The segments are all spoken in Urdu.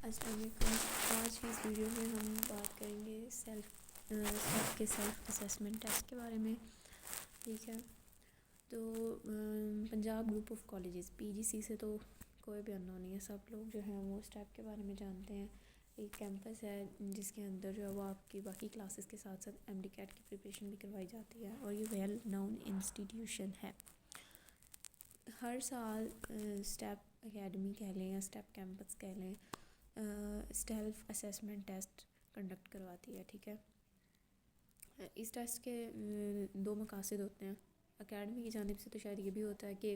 السلام علیکم۔ آج کی اس ویڈیو میں ہم بات کریں گے سیلف اسیسمنٹ ٹیسٹ کے بارے میں، ٹھیک ہے۔ تو Punjab group of colleges PGC سے تو کوئی بھی اننون نہیں ہے، سب لوگ جو ہیں وہ اسٹیپ کے بارے میں جانتے ہیں۔ ایک کیمپس ہے جس کے اندر جو ہے وہ آپ کی باقی کلاسز کے ساتھ ساتھ MD CAT کی پریپریشن بھی کروائی جاتی ہے، اور یہ ویل نون انسٹیٹیوشن ہے۔ ہر سال اسٹیپ اکیڈمی کہہ لیں یا اسٹیپ کیمپس کہہ لیں، سیلف اسیسمنٹ ٹیسٹ کنڈکٹ کرواتی ہے، ٹھیک ہے۔ اس ٹیسٹ کے دو مقاصد ہوتے ہیں۔ اکیڈمی کی جانب سے تو شاید یہ بھی ہوتا ہے کہ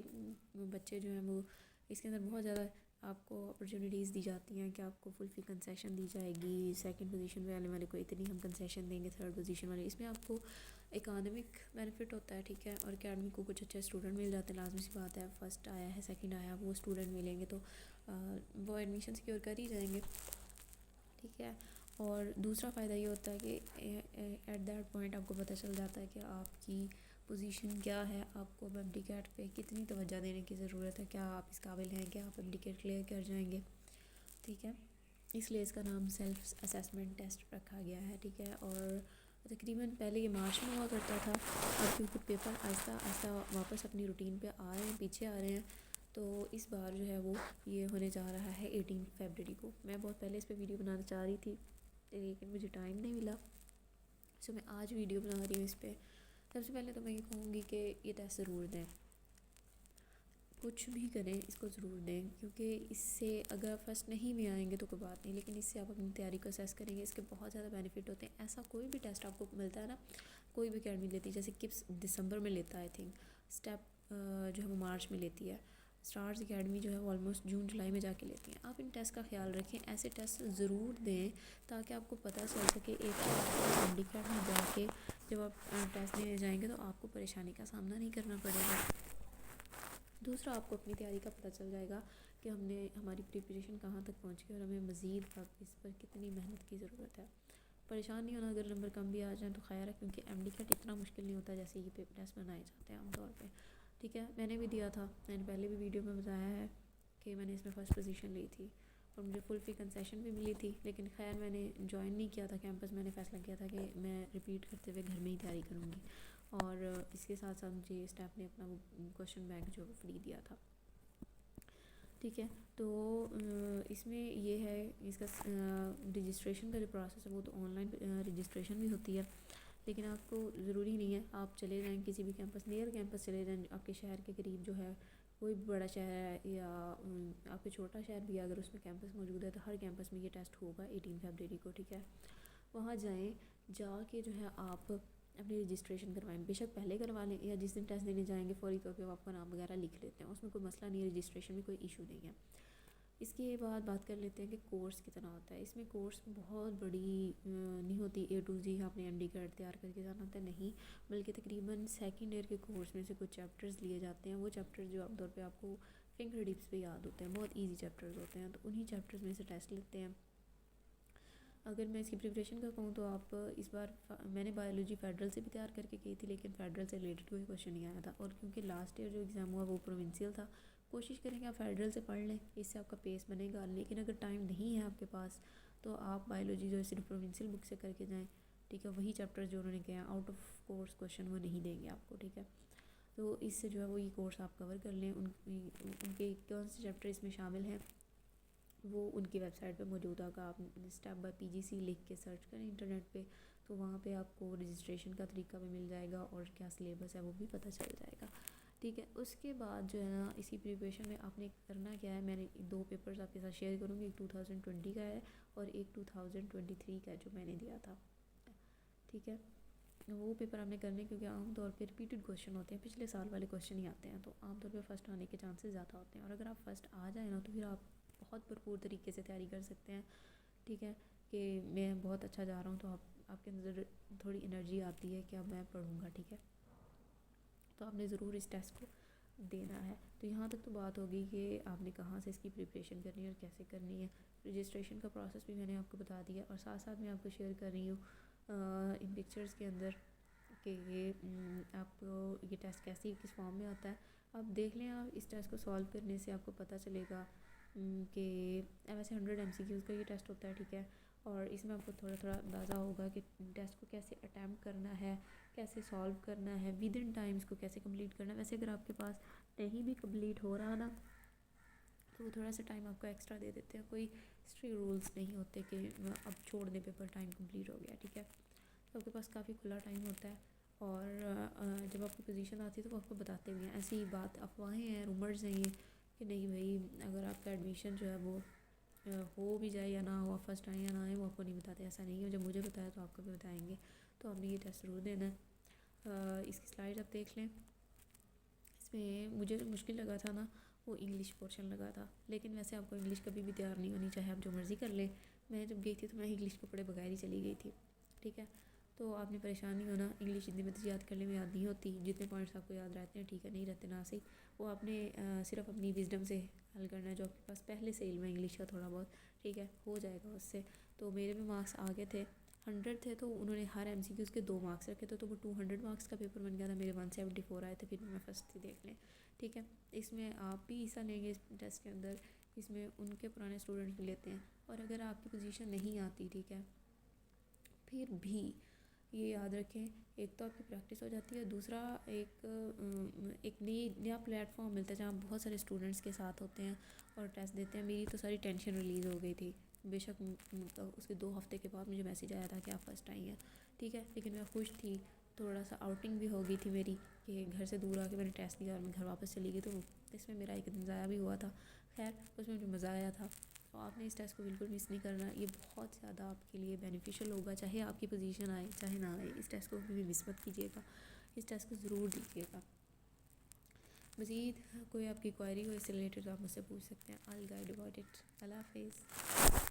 بچے جو ہیں وہ اس کے اندر بہت زیادہ آپ کو اپرچونیٹیز دی جاتی ہیں کہ آپ کو فل فی کنسیشن دی جائے گی، سیکنڈ پوزیشن پہ آنے والے کو اتنی ہم کنسیشن دیں گے، تھرڈ پوزیشن والے اس میں آپ کو اکانومک بینیفٹ ہوتا ہے، ٹھیک ہے۔ اور اکیڈمی کو کچھ اچھے اسٹوڈنٹ مل جاتے ہیں، لازمی سی بات ہے، فرسٹ آیا ہے سیکنڈ آیا وہ اسٹوڈنٹ ملیں گے تو وہ ایڈمیشن سیکیور کر ہی جائیں گے، ٹھیک ہے۔ اور دوسرا فائدہ یہ ہوتا ہے کہ ایٹ دیٹ پوائنٹ آپ کو پتہ چل جاتا ہے کہ آپ کی پوزیشن کیا ہے، آپ کو MD CAT پہ کتنی توجہ دینے کی ضرورت ہے، کیا آپ اس قابل ہیں، کیا آپ MD CAT کلیئر کر جائیں گے، ٹھیک ہے۔ اس لیے اس کا نام سیلف اسیسمنٹ ٹیسٹ رکھا گیا ہے، ٹھیک ہے۔ اور تقریباً پہلے یہ مارچ میں ہوا کرتا تھا، اب کیونکہ پیپر آہستہ آہستہ واپس اپنی روٹین پہ آ رہے ہیں، پیچھے آ رہے ہیں، تو اس بار جو ہے وہ یہ ہونے جا رہا ہے 18 فیبرری کو۔ میں بہت پہلے اس پہ ویڈیو بنانا چاہ رہی تھی لیکن مجھے ٹائم نہیں ملا، سو میں آج ویڈیو بنا رہی ہوں اس پہ۔ سب سے پہلے تو میں یہ کہوں گی کہ یہ ٹیسٹ ضرور دیں، کچھ بھی کریں اس کو ضرور دیں، کیونکہ اس سے اگر فرسٹ نہیں بھی آئیں گے تو کوئی بات نہیں، لیکن اس سے آپ اپنی تیاری کو اسیس کریں گے، اس کے بہت زیادہ بینیفٹ ہوتے ہیں۔ ایسا کوئی بھی ٹیسٹ آپ کو ملتا ہے نا، کوئی بھی اکیڈمی لیتی ہے، جیسے کپس دسمبر میں لیتا ہے، آئی تھنک اسٹیپ جو ہے وہ مارچ میں لیتی ہے، اسٹارز اکیڈمی جو ہے وہ آلموسٹ جون جولائی میں جا کے لیتی ہیں۔ آپ ان ٹیسٹ کا خیال رکھیں، ایسے ٹیسٹ ضرور دیں تاکہ آپ کو پتہ چل سکے ایک MD CAT میں جا کے جب آپ ٹیسٹ دینے جائیں گے تو آپ کو پریشانی کا سامنا نہیں کرنا پڑے گا۔ دوسرا، آپ کو اپنی تیاری کا پتہ چل جائے گا کہ ہماری پریپریشن کہاں تک پہنچ گئی اور ہمیں مزید اب اس پر کتنی محنت کی ضرورت ہے۔ پریشان نہیں ہونا اگر نمبر کم بھی آ جائیں تو خیر ہے، کیونکہ MD CAT اتنا مشکل نہیں ہوتا جیسے یہ ٹیسٹ بنائے جاتے ہیں عام طور پہ، ٹھیک ہے۔ میں نے بھی دیا تھا، میں نے پہلے بھی ویڈیو میں بتایا ہے کہ میں نے اس میں فرسٹ پوزیشن لی تھی اور مجھے فل فی کنسیشن بھی ملی تھی، لیکن خیر میں نے جوائن نہیں کیا تھا کیمپس، میں نے فیصلہ کیا تھا کہ میں ریپیٹ کرتے ہوئے گھر میں ہی تیاری کروں گی، اور اس کے ساتھ ساتھ مجھے اسٹیپ نے اپنا وہ کوشچن بینک جو فری دیا تھا، ٹھیک ہے۔ تو اس میں یہ ہے، اس کا رجسٹریشن کا جو پروسیس ہے وہ تو آن لائن رجسٹریشن بھی ہوتی ہے، لیکن آپ کو ضروری نہیں ہے، آپ چلے جائیں کسی بھی کیمپس، نیئر کیمپس چلے جائیں آپ کے شہر کے قریب، جو ہے کوئی بڑا شہر ہے یا آپ کے چھوٹا شہر بھی ہے، اگر اس میں کیمپس موجود ہے تو ہر کیمپس میں یہ ٹیسٹ ہوگا 18 فیبرری کو، ٹھیک ہے۔ وہاں جائیں، جا کے جو ہے آپ اپنی رجسٹریشن کروائیں، بے شک پہلے کروا لیں یا جس دن ٹیسٹ دینے جائیں گے فوری طور پہ وہ آپ کا نام وغیرہ لکھ لیتے ہیں، اس میں کوئی مسئلہ نہیں ہے، رجسٹریشن میں کوئی ایشو نہیں ہے۔ اس کے بعد بات کر لیتے ہیں کہ کورس کتنا ہوتا ہے۔ اس میں کورس بہت بڑی نہیں ہوتی A to Z آپ نے MD CAT تیار کر کے جانا ہوتا ہے، نہیں، بلکہ تقریباً سیکنڈ ایئر کے کورس میں سے کچھ چیپٹرز لیے جاتے ہیں، وہ چیپٹرز جو عام طور پہ آپ کو فنگر ٹپس پہ یاد ہوتے ہیں، بہت ایزی چیپٹرز ہوتے ہیں، تو انہی چیپٹرز میں سے ٹیسٹ لیتے ہیں۔ اگر میں اس کی پریپریشن کا کہوں تو آپ اس بار میں نے بایولوجی فیڈرل سے بھی تیار کر کے کی تھی، لیکن فیڈرل سے ریلیٹڈ کوئی کویشچن نہیں آیا تھا، اور کیونکہ لاسٹ ایئر جو ایگزام ہوا وہ پروونسیل تھا، کوشش کریں کہ آپ فیڈرل سے پڑھ لیں، اس سے آپ کا پیس بنے گا، لیکن اگر ٹائم نہیں ہے آپ کے پاس تو آپ بایولوجی جو ہے صرف پروونسیل بک سے کر کے جائیں، ٹھیک ہے۔ وہی چیپٹر جو انہوں نے کہا آؤٹ آف کورس کویشچن وہ نہیں دیں گے آپ کو، ٹھیک ہے۔ تو اس سے جو ہے وہ یہ کورس آپ کور کر لیں، ان کے کون سے چیپٹر اس میں شامل ہیں وہ ان کی ویب سائٹ پہ موجود ہوگا، آپ اسٹیپ بائی PGC لکھ کے سرچ کریں انٹرنیٹ پہ، تو وہاں پہ آپ کو رجسٹریشن کا طریقہ بھی مل جائے گا اور کیا سلیبس ہے وہ بھی پتہ چل جائے گا، ٹھیک ہے۔ اس کے بعد جو ہے نا اسی پریپریشن میں آپ نے کرنا کیا ہے، میں نے 2 پیپرز آپ کے ساتھ شیئر کروں گی، ایک 2020 کا ہے اور ایک 2023 کا ہے جو میں نے دیا تھا، ٹھیک ہے۔ وہ پیپر آپ نے کرنے کیونکہ عام طور پہ ریپیٹڈ کویشچن ہوتے ہیں، پچھلے سال والے کویشچن ہی آتے ہیں، تو عام طور پہ فرسٹ آنے کے چانسز زیادہ ہوتے ہیں، اور اگر آپ فرسٹ آ جائیں نا تو پھر آپ بہت بھرپور طریقے سے تیاری کر سکتے ہیں، ٹھیک ہے، کہ میں بہت اچھا جا رہا ہوں، تو آپ کے اندر تھوڑی انرجی آتی ہے کہ اب میں پڑھوں گا، ٹھیک ہے۔ تو آپ نے ضرور اس ٹیسٹ کو دینا ہے۔ تو یہاں تک تو بات ہوگی کہ آپ نے کہاں سے اس کی پریپریشن کرنی ہے اور کیسے کرنی ہے۔ رجسٹریشن کا پروسیس بھی میں نے آپ کو بتا دیا، اور ساتھ ساتھ میں آپ کو شیئر کر رہی ہوں ان پکچرز کے اندر کہ یہ آپ کو یہ ٹیسٹ کس فارم میں آتا ہے۔ آپ دیکھ لیں، آپ اس ٹیسٹ کو سالو کرنے سے آپ کو پتہ چلے گا کہ ویسے 100 MCQs کا یہ ٹیسٹ ہوتا ہے، ٹھیک ہے، اور اس میں آپ کو تھوڑا تھوڑا اندازہ ہوگا کہ ٹیسٹ کو کیسے اٹیمپٹ کرنا ہے، کیسے سالو کرنا ہے، ود ان ٹائم اس کو کیسے کمپلیٹ کرنا ہے. ویسے اگر آپ کے پاس نہیں بھی کمپلیٹ ہو رہا نا تو وہ تھوڑا سا ٹائم آپ کو ایکسٹرا دے دیتے ہیں. کوئی اسٹری رولس نہیں ہوتے کہ اب چھوڑ دیں پیپر، ٹائم کمپلیٹ ہو گیا، ٹھیک ہے. تو آپ کے پاس کافی کھلا ٹائم ہوتا ہے، اور جب آپ کی پوزیشن آتی ہے تو وہ آپ کو بتاتے بھی ہیں. ایسی بات افواہیں ہیں، رومرز ہیں یہ کہ نہیں بھائی اگر آپ کا ایڈمیشن جو ہے وہ ہو بھی جائے یا نہ ہو، آپ فرسٹ آئیں یا نہ آئیں، وہ آپ کو نہیں بتاتے. ایسا نہیں ہے، جب مجھے بتایا تو آپ کو بھی بتائیں گے. تو آپ نے یہ ٹیسٹ ضرور دینا ہے. اس کی سلائڈ آپ دیکھ لیں. اس میں مجھے جو مشکل لگا تھا نا وہ انگلش پورشن لگا تھا، لیکن ویسے آپ کو انگلش کبھی بھی تیار نہیں ہونی چاہے آپ جو مرضی کر لیں. میں جب گئی تھی تو میں انگلش کو پڑھے بغیر ہی چلی گئی تھی، ٹھیک ہے. تو آپ نے پریشان نہیں ہونا، انگلش جتنی مرضی یاد کرنے میں یاد نہیں ہوتی. جتنے پوائنٹس آپ کو یاد رہتے ہیں ٹھیک ہے، نہیں رہتے نا صحیح. وہ آپ نے صرف اپنی وزڈم سے حل کرنا ہے، جو آپ کے پاس پہلے سے علم ہے انگلش کا تھوڑا بہت، ٹھیک ہے، ہو جائے گا اس سے. تو میرے بھی مارکس آگے تھے، 100 تھے، تو انہوں نے ہر MCQs کے 2 مارکس رکھے تھے، تو وہ 200 مارکس کا پیپر بن گیا تھا. میرے 174 آئے تھے، پھر میں فرسٹ تھی، دیکھ لیں، ٹھیک ہے. اس میں آپ بھی حصہ لیں گے اس ٹیسٹ کے اندر. اس میں ان کے پرانے اسٹوڈنٹ بھی لیتے ہیں، اور اگر آپ کی پوزیشن نہیں آتی، ٹھیک ہے، پھر بھی یہ یاد رکھیں، ایک تو آپ کی پریکٹس ہو جاتی ہے، دوسرا ایک نیا پلیٹ فارم ملتا ہے جہاں بہت سارے اسٹوڈنٹس کے ساتھ ہوتے ہیں اور ٹیسٹ دیتے ہیں. میری تو ساری ٹینشن ریلیز ہو گئی تھی. بے شک اس کے 2 ہفتے کے بعد مجھے میسیج آیا تھا کہ آپ فرسٹ آئی ہیں، ٹھیک ہے، لیکن میں خوش تھی. تھوڑا سا آؤٹنگ بھی ہو گئی تھی میری کہ گھر سے دور آ کے میں نے ٹیسٹ دیا اور میں گھر واپس چلی گئی، تو اس میں میرا 1 دن ضائع بھی ہوا تھا. خیر اس میں مجھے مزہ آیا تھا. تو آپ نے اس ٹیسٹ کو بالکل مس نہیں کرنا. یہ بہت زیادہ آپ کے لیے بینیفیشیل ہوگا، چاہے آپ کی پوزیشن آئے چاہے نہ آئے. اس ٹیسٹ کو کبھی مس مت کیجیے گا، اس ٹیسٹ کو ضرور دیجیے گا. مزید کوئی آپ کی کوائری ہو اس سے ریلیٹڈ تو آپ مجھ سے پوچھ سکتے ہیں. آل گائیڈ اباؤٹ اٹ. اللہ حافظ.